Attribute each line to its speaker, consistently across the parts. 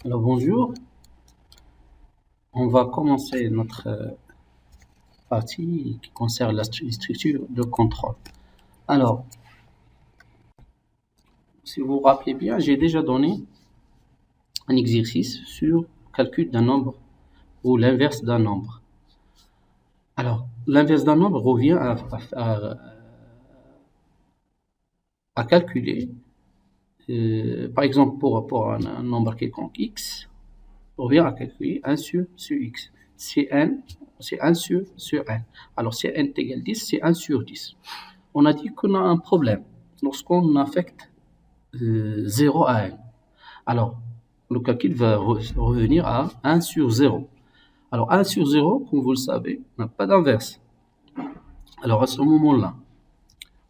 Speaker 1: Alors bonjour, on va commencer notre partie qui concerne la structure de contrôle. Alors, si vous vous rappelez bien, j'ai déjà donné un exercice sur calcul d'un nombre ou l'inverse d'un nombre. Alors, l'inverse d'un nombre revient à calculer, par exemple pour un nombre quelconque x, revient à calculer 1 sur x. C'est 1 sur n. Alors, si n est égal à 10, c'est 1 sur 10. On a dit qu'on a un problème lorsqu'on affecte 0 à n. Alors, le calcul va revenir à 1 sur 0. Alors, 1 sur 0, comme vous le savez, n'a pas d'inverse. Alors, à ce moment-là,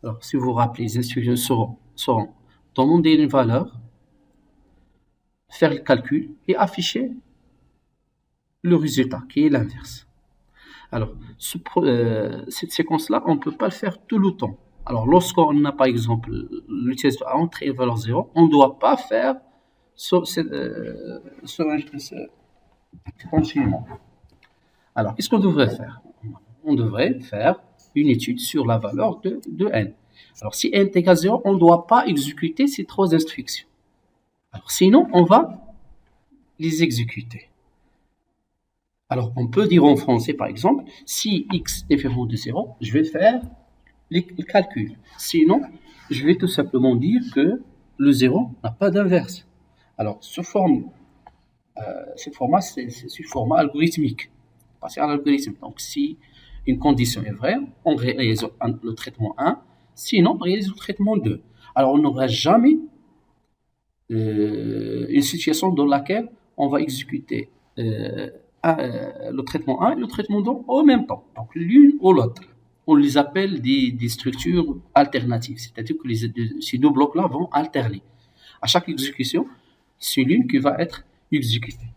Speaker 1: alors, si vous vous rappelez, les instructions seront demander une valeur, faire le calcul et afficher le résultat, qui est l'inverse. Alors, cette séquence-là, on ne peut pas le faire tout le temps. Alors, lorsqu'on a, par exemple, l'utilisateur a entré une valeur 0, on ne doit pas faire ce continuellement. Alors, qu'est-ce qu'on devrait faire? On devrait faire une étude sur la valeur de n. Alors, si n est égal à 0, on ne doit pas exécuter ces trois instructions. Alors, sinon, on va les exécuter. Alors, on peut dire en français, par exemple, si x est différent de 0, je vais faire les calculs. Sinon, je vais tout simplement dire que le 0 n'a pas d'inverse. Alors, ce format, c'est ce format algorithmique. Passer à l'algorithme. Donc, si une condition est vraie, on réalise le traitement 1, sinon, on réalise le traitement 2. Alors, on n'aura jamais une situation dans laquelle on va exécuter le traitement 1 et le traitement 2 en même temps, donc l'une ou l'autre. On les appelle des structures alternatives, c'est-à-dire que ces deux blocs-là vont alterner. À chaque exécution, c'est l'une qui va être exécutée.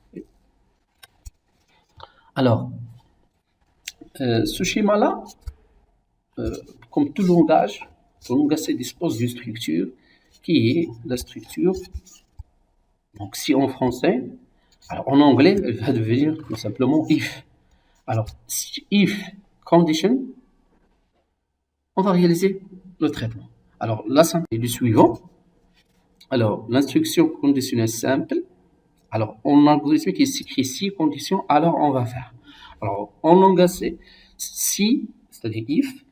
Speaker 1: Alors, ce schéma-là, comme tout langage, le langage se dispose d'une structure qui est la structure. Donc, si en français, alors en anglais, elle va devenir tout simplement if. Alors, if condition, on va réaliser le traitement. Alors, la simple est le suivant. Alors, l'instruction conditionnelle simple. Alors, en algorithme qui s'écrit si conditions, alors on va faire. Alors, en langage C, si, c'est-à-dire if,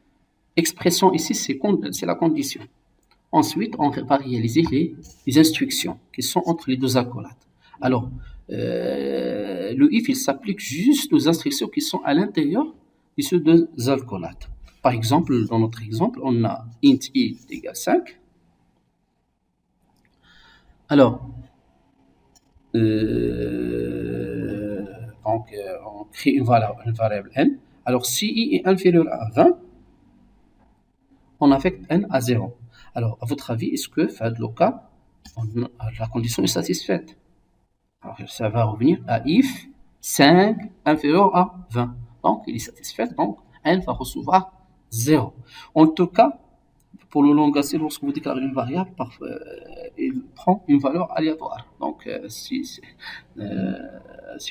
Speaker 1: expression ici, c'est la condition. Ensuite, on va réaliser les instructions qui sont entre les deux accolades. Alors, le if, il s'applique juste aux instructions qui sont à l'intérieur de ces deux accolades. Par exemple, dans notre exemple, on a int i égale 5. Alors, on crée une variable n. Alors, si i est inférieur à 20, on affecte n à 0. Alors, à votre avis, est-ce que, fin de le cas, la condition est satisfaite? Alors, ça va revenir à if 5 inférieur à 20. Donc, il est satisfait. Donc, n va recevoir 0. En tout cas, pour le langage C, lorsque vous déclarez une variable, parfois, il prend une valeur aléatoire. Donc, si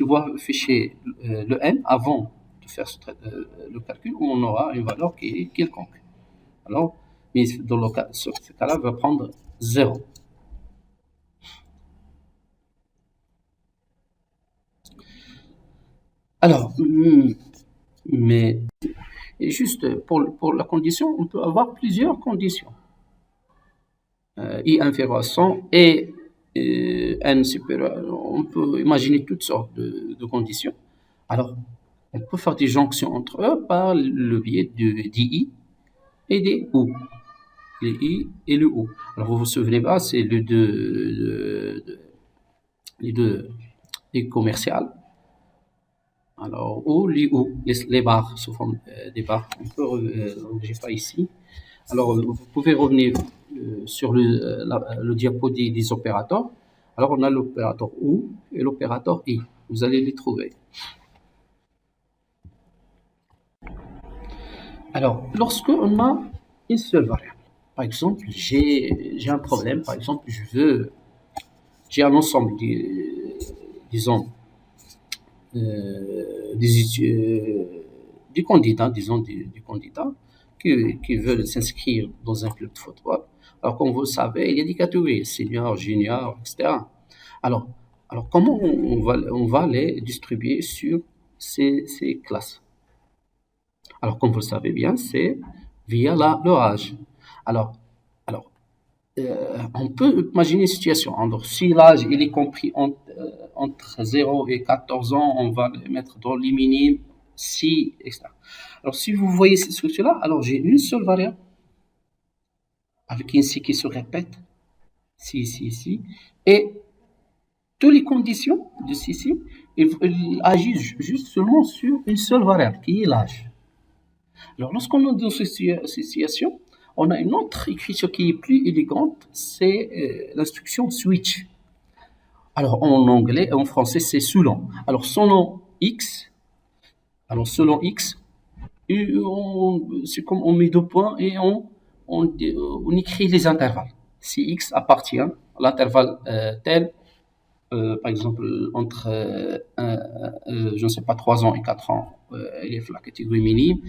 Speaker 1: vous affichez le n avant de faire le calcul, on aura une valeur qui est quelconque. Alors, mais dans ce cas-là, il va prendre 0. Alors, mais juste pour la condition, on peut avoir plusieurs conditions. I inférieur à 100 et n supérieur, on peut imaginer toutes sortes de conditions. Alors, on peut faire des jonctions entre eux par le biais des i et des ou. Les i et le ou. Alors, vous vous souvenez pas, c'est les deux commerciales. Alors, ou, les barres sous forme des barres. On peut, j'ai pas ici. Alors, vous pouvez revenir sur le diapo des opérateurs. Alors, on a l'opérateur OU et l'opérateur I. Vous allez les trouver. Alors, lorsque on a une seule variable, par exemple, j'ai un problème, par exemple, j'ai un ensemble disons, des candidats, disons des candidats qui veulent s'inscrire dans un club de football. Alors, comme vous le savez, il y a des catégories, senior, junior, etc. Alors, alors comment on va les distribuer sur ces classes? Alors, comme vous le savez bien, c'est via leur âge. Alors, alors on peut imaginer une situation. Alors, si l'âge il est compris entre 0 et 14 ans, on va le mettre dans les minimes, si, etc. Alors, si vous voyez cette structure-là, alors j'ai une seule variable avec un si qui se répète, si, et toutes les conditions de si, ils agissent juste seulement sur une seule variable, qui est l'âge. Alors, lorsqu'on est dans cette situation, on a une autre écriture qui est plus élégante, c'est l'instruction switch. Alors, en anglais et en français, c'est selon. Alors, selon X, c'est comme on met deux points et on écrit les intervalles. Si X appartient à l'intervalle tel, par exemple, entre, je ne sais pas, 3 ans et 4 ans, il est la catégorie minime.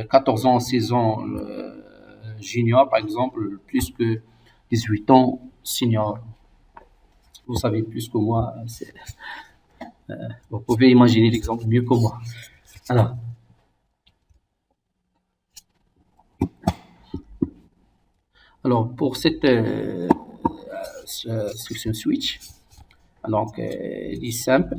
Speaker 1: 14 ans, 16 ans, junior, par exemple, plus que 18 ans, senior. Vous savez plus que moi. Vous pouvez imaginer l'exemple mieux que moi. Alors pour cette section switch, donc, il est simple.